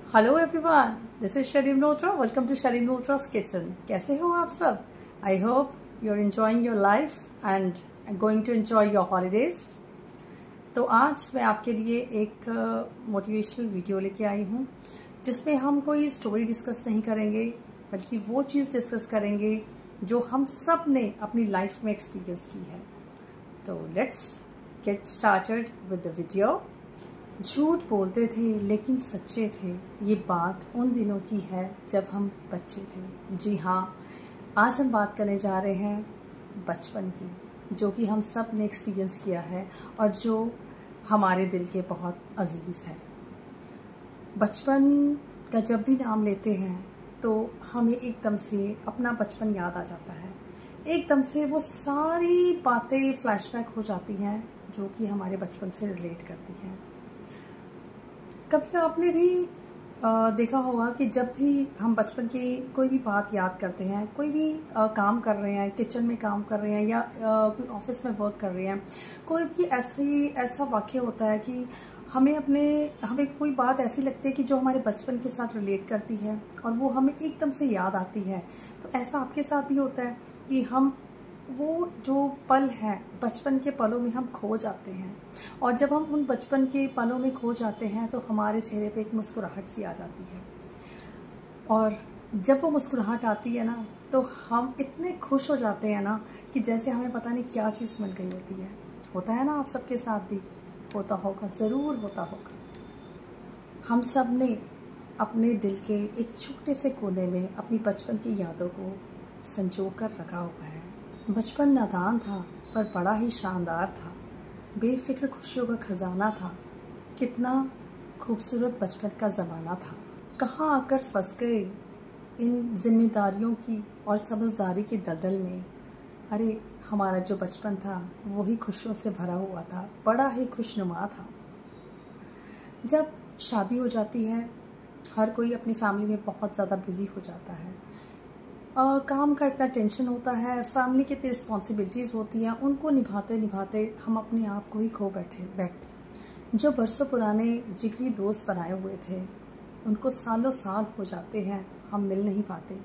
Hello everyone, this is Sharim Notra. Welcome to Sharim Notra's kitchen. कैसे हो आप सब? I hope you are enjoying your life and going to enjoy your holidays. तो आज मैं आपके लिए एक मोटिवेशनल वीडियो लेके आई हूँ जिसमें हम कोई स्टोरी डिस्कस नहीं करेंगे, बल्कि वो चीज़ डिस्कस करेंगे जो हम सब ने अपनी लाइफ में एक्सपीरियंस की है। तो let's get started with the video. झूठ बोलते थे लेकिन सच्चे थे, ये बात उन दिनों की है जब हम बच्चे थे। जी हाँ, आज हम बात करने जा रहे हैं बचपन की, जो कि हम सब ने एक्सपीरियंस किया है और जो हमारे दिल के बहुत अजीज़ है। बचपन का जब भी नाम लेते हैं तो हमें एकदम से अपना बचपन याद आ जाता है। एकदम से वो सारी बातें फ्लैशबैक हो जाती हैं जो कि हमारे बचपन से रिलेट करती हैं। कभी आपने भी देखा होगा कि जब भी हम बचपन की कोई भी बात याद करते हैं, कोई भी काम कर रहे हैं, किचन में काम कर रहे हैं या कोई ऑफिस में वर्क कर रहे हैं, कोई भी ऐसा वाक़या होता है कि हमें कोई बात ऐसी लगती है कि जो हमारे बचपन के साथ रिलेट करती है और वो हमें एकदम से याद आती है। तो ऐसा आपके साथ भी होता है कि हम वो जो पल है बचपन के पलों में हम खो जाते हैं, और जब हम उन बचपन के पलों में खो जाते हैं तो हमारे चेहरे पे एक मुस्कुराहट सी आ जाती है। और जब वो मुस्कुराहट आती है ना तो हम इतने खुश हो जाते हैं ना कि जैसे हमें पता नहीं क्या चीज़ मिल गई होती है। होता है ना, आप सबके साथ भी होता होगा, ज़रूर होता होगा। हम सब ने अपने दिल के एक छोटे से कोने में अपनी बचपन की यादों को संजो कर रखा हुआ है। बचपन नादान था पर बड़ा ही शानदार था, बेफिक्र खुशियों का खजाना था। कितना खूबसूरत बचपन का ज़माना था। कहाँ आकर फंस गए इन जिम्मेदारियों की और समझदारी की दलदल में। अरे, हमारा जो बचपन था वही खुशियों से भरा हुआ था, बड़ा ही खुशनुमा था। जब शादी हो जाती है, हर कोई अपनी फैमिली में बहुत ज़्यादा बिजी हो जाता है। काम का इतना टेंशन होता है, फैमिली की इतनी रिस्पॉन्सिबिलिटीज़ होती हैं, उनको निभाते निभाते हम अपने आप को ही खो बैठते। जो बरसों पुराने जिगरी दोस्त बनाए हुए थे उनको सालों साल हो जाते हैं, हम मिल नहीं पाते,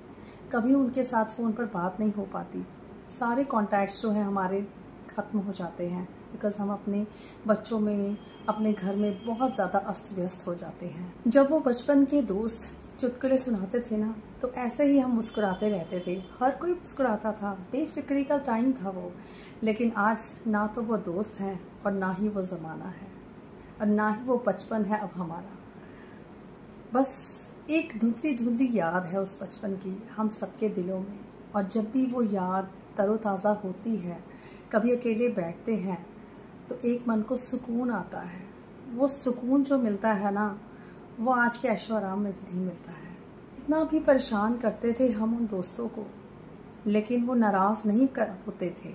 कभी उनके साथ फ़ोन पर बात नहीं हो पाती। सारे कॉन्टैक्ट्स जो हैं हमारे ख़त्म हो जाते हैं, बिकॉज़ हम अपने बच्चों में, अपने घर में बहुत ज़्यादा अस्त व्यस्त हो जाते हैं। जब वो बचपन के दोस्त चुटकुले सुनाते थे ना तो ऐसे ही हम मुस्कुराते रहते थे। हर कोई मुस्कुराता था, बेफिक्री का टाइम था वो। लेकिन आज ना तो वो दोस्त हैं और ना ही वो ज़माना है और ना ही वो बचपन है अब हमारा। बस एक धुंधली धुंधली याद है उस बचपन की हम सबके दिलों में। और जब भी वो याद तरोताज़ा होती है, कभी अकेले बैठते हैं तो एक मन को सुकून आता है। वो सुकून जो मिलता है ना, वो आज के ऐशो आराम में भी नहीं मिलता है। इतना भी परेशान करते थे हम उन दोस्तों को, लेकिन वो नाराज़ नहीं होते थे।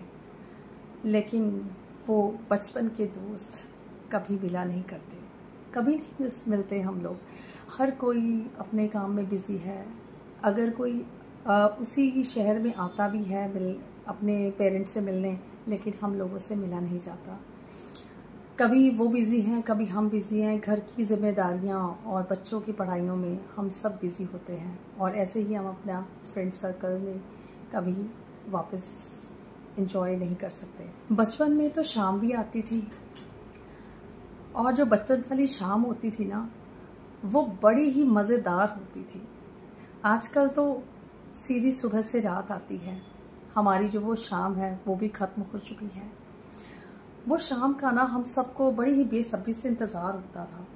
लेकिन वो बचपन के दोस्त कभी मिला नहीं करते, कभी नहीं मिलते हम लोग। हर कोई अपने काम में बिज़ी है। अगर कोई उसी शहर में आता भी है अपने पेरेंट्स से मिलने, लेकिन हम लोगों से मिला नहीं जाता। कभी वो बिज़ी हैं, कभी हम बिज़ी हैं। घर की जिम्मेदारियां और बच्चों की पढ़ाइयों में हम सब बिज़ी होते हैं, और ऐसे ही हम अपना फ्रेंड सर्कल में कभी वापस एंजॉय नहीं कर सकते। बचपन में तो शाम भी आती थी, और जो बचपन वाली शाम होती थी ना वो बड़ी ही मज़ेदार होती थी। आजकल तो सीधी सुबह से रात आती है, हमारी जो वो शाम है वो भी ख़त्म हो चुकी है। वो शाम का ना हम सबको बड़ी ही बेसब्री से इंतज़ार होता था,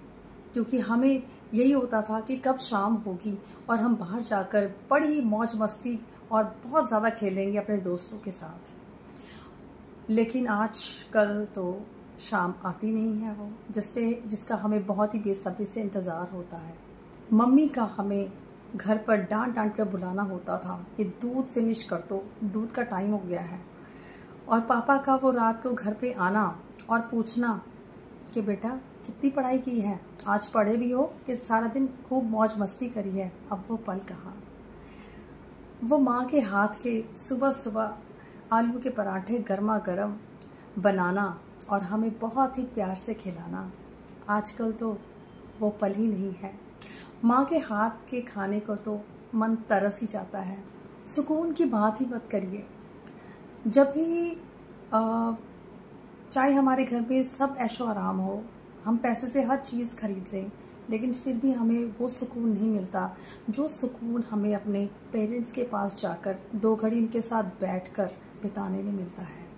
क्योंकि हमें यही होता था कि कब शाम होगी और हम बाहर जाकर बड़ी ही मौज मस्ती और बहुत ज़्यादा खेलेंगे अपने दोस्तों के साथ। लेकिन आजकल तो शाम आती नहीं है वो जिसका हमें बहुत ही बेसब्री से इंतज़ार होता है। मम्मी का हमें घर पर डांट डांट कर बुलाना होता था कि दूध फिनिश कर दो, दूध का टाइम हो गया है। और पापा का वो रात को घर पे आना और पूछना कि बेटा कितनी पढ़ाई की है, आज पढ़े भी हो कि सारा दिन खूब मौज मस्ती करी है। अब वो पल कहाँ। वो माँ के हाथ के सुबह सुबह आलू के पराठे गर्मा गर्म बनाना और हमें बहुत ही प्यार से खिलाना, आजकल तो वो पल ही नहीं है। माँ के हाथ के खाने को तो मन तरस ही जाता है। सुकून की बात ही मत करिए। जब भी चाहे हमारे घर में सब ऐशो आराम हो, हम पैसे से हर चीज़ खरीद लें, लेकिन फिर भी हमें वो सुकून नहीं मिलता जो सुकून हमें अपने पेरेंट्स के पास जाकर 2 घड़ी उनके साथ बैठकर बिताने में मिलता है।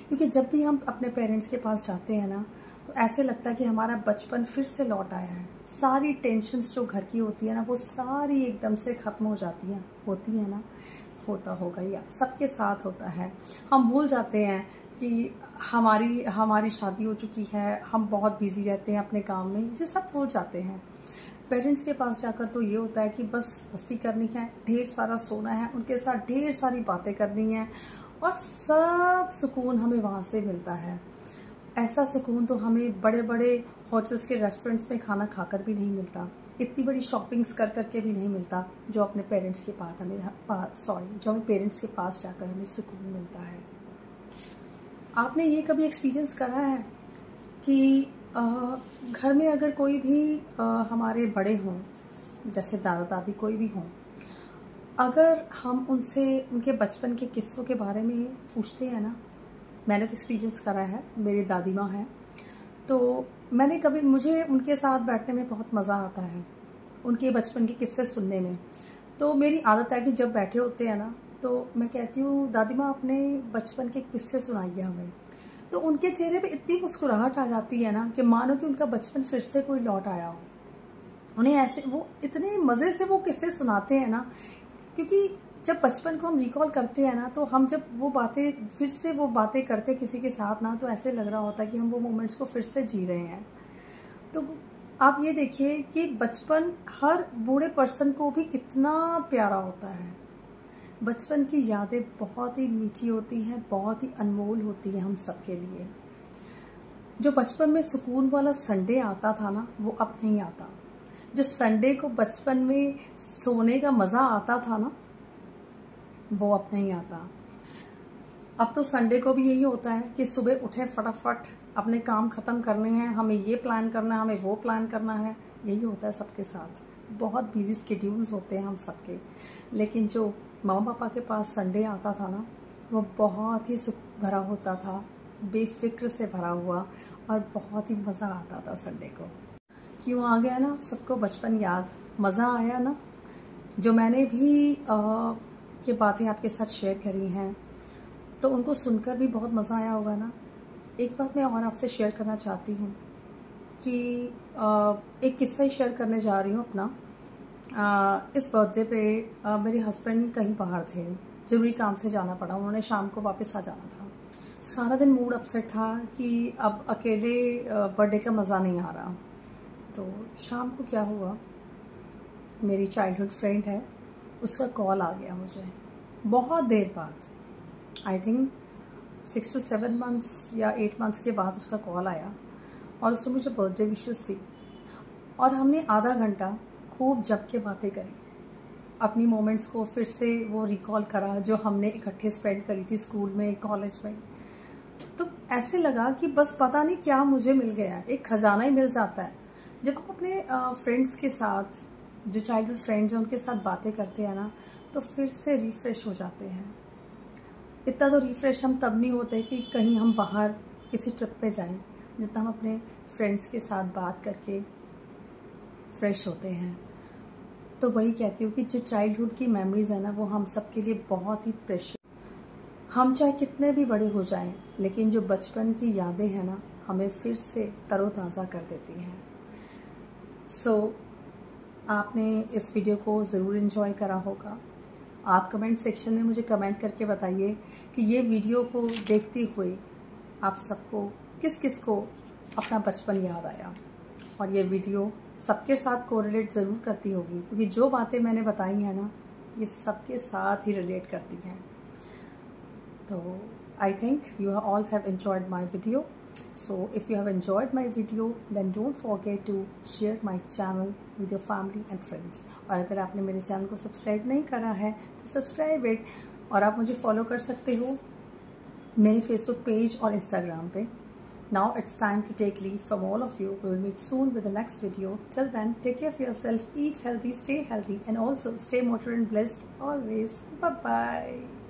क्योंकि जब भी हम अपने पेरेंट्स के पास जाते हैं ना, तो ऐसे लगता है कि हमारा बचपन फिर से लौट आया है। सारी टेंशन्स जो घर की होती है ना, वो सारी एकदम से ख़त्म हो जाती हैं। होती है ना, होता होगा या सबके साथ होता है। हम भूल जाते हैं कि हमारी शादी हो चुकी है, हम बहुत बिजी रहते हैं अपने काम में, ये सब भूल जाते हैं। पेरेंट्स के पास जाकर तो ये होता है कि बस मस्ती करनी है, ढेर सारा सोना है, उनके साथ ढेर सारी बातें करनी है, और सब सुकून हमें वहाँ से मिलता है। ऐसा सुकून तो हमें बड़े बड़े होटल्स के रेस्टोरेंट्स में खाना खाकर भी नहीं मिलता, इतनी बड़ी शॉपिंग्स कर करके भी नहीं मिलता, जो अपने पेरेंट्स के पास जो हमें पेरेंट्स के पास जाकर हमें सुकून मिलता है। आपने ये कभी एक्सपीरियंस करा है कि घर में अगर कोई भी हमारे बड़े हों, जैसे दादा दादी कोई भी हों, अगर हम उनसे उनके बचपन के किस्सों के बारे में पूछते हैं ना, मैंने तो एक्सपीरियंस करा है, मेरी दादी माँ हैं, तो मुझे उनके साथ बैठने में बहुत मज़ा आता है, उनके बचपन के किस्से सुनने में। तो मेरी आदत है कि जब बैठे होते हैं ना, तो मैं कहती हूँ दादी माँ अपने बचपन के किस्से सुनाइए हमें। तो उनके चेहरे पे इतनी मुस्कुराहट आ जाती है ना कि मानो कि उनका बचपन फिर से कोई लौट आया हो। उन्हें ऐसे वो इतने मज़े से वो किस्से सुनाते हैं ना, क्योंकि जब बचपन को हम रिकॉल करते हैं ना, तो हम जब फिर से वो बातें करते किसी के साथ ना, तो ऐसे लग रहा होता है कि हम वो मोमेंट्स को फिर से जी रहे हैं। तो आप ये देखिए कि बचपन हर बूढ़े पर्सन को भी कितना प्यारा होता है। बचपन की यादें बहुत ही मीठी होती हैं, बहुत ही अनमोल होती हैं हम सब के लिए। जो बचपन में सुकून वाला संडे आता था ना, वो अब नहीं आता। जो संडे को बचपन में सोने का मज़ा आता था ना, वो अब नहीं आता। अब तो संडे को भी यही होता है कि सुबह उठे फटाफट अपने काम ख़त्म करने हैं, हमें ये प्लान करना है, हमें वो प्लान करना है, यही होता है सबके साथ। बहुत बिजी स्केड्यूल्स होते हैं हम सबके, लेकिन जो मामा पापा के पास संडे आता था ना, वो बहुत ही सुख भरा होता था, बेफिक्र से भरा हुआ, और बहुत ही मज़ा आता था संडे को। क्यों आ गया ना सबको बचपन याद, मज़ा आया ना। जो मैंने भी ये बातें आपके साथ शेयर करी हैं, तो उनको सुनकर भी बहुत मज़ा आया होगा ना। एक बात मैं और आपसे शेयर करना चाहती हूँ कि एक किस्सा ही शेयर करने जा रही हूँ अपना। इस बर्थडे पे मेरे हस्बैंड कहीं बाहर थे, ज़रूरी काम से जाना पड़ा, उन्होंने शाम को वापस आ जाना था। सारा दिन मूड अपसेट था कि अब अकेले बर्थडे का मज़ा नहीं आ रहा। तो शाम को क्या हुआ, मेरी चाइल्डहुड फ्रेंड है, उसका कॉल आ गया मुझे बहुत देर बाद, आई थिंक 6 to 7 months या 8 months के बाद उसका कॉल आया, और उसने मुझे बर्थडे विशेस दी, और हमने आधा घंटा खूब जम के बातें करी, अपनी मोमेंट्स को फिर से वो रिकॉल करा जो हमने इकट्ठे स्पेंड करी थी स्कूल में, कॉलेज में। तो ऐसे लगा कि बस पता नहीं क्या मुझे मिल गया, एक खजाना ही मिल जाता है जब आप अपने फ्रेंड्स के साथ, जो चाइल्डहुड फ्रेंड्स हैं उनके साथ बातें करते हैं ना, तो फिर से रिफ़्रेश हो जाते हैं। इतना तो रिफ़्रेश हम तब नहीं होते कि कहीं हम बाहर किसी ट्रिप पे जाएं, जितना हम अपने फ्रेंड्स के साथ बात करके फ्रेश होते हैं। तो वही कहती हूँ कि जो चाइल्डहुड की मेमोरीज़ है ना, वो हम सब के लिए बहुत ही प्रेशियस। हम चाहे कितने भी बड़े हो जाएं, लेकिन जो बचपन की यादें हैं ना, हमें फिर से तरोताज़ा कर देती हैं। आपने इस वीडियो को ज़रूर एंजॉय करा होगा। आप कमेंट सेक्शन में मुझे कमेंट करके बताइए कि ये वीडियो को देखते हुए आप सबको किस किस को अपना बचपन याद आया, और ये वीडियो सबके साथ कोरिलेट ज़रूर करती होगी, क्योंकि जो बातें मैंने बताई हैं ना, ये सबके साथ ही रिलेट करती हैं। तो I think you all have enjoyed my video. So if you have enjoyed my video, then don't forget to share my channel with your family and friends. और अगर आपने मेरे चैनल को सब्सक्राइब नहीं करा है तो सब्सक्राइब इट, और आप मुझे फॉलो कर सकते हो मेरे फेसबुक पेज और इंस्टाग्राम पे। Now it's time to take leave from all of you. We'll meet soon with the next video. Till then, take care of yourself, eat healthy, stay healthy, and also stay motivated and blessed always. Bye-bye.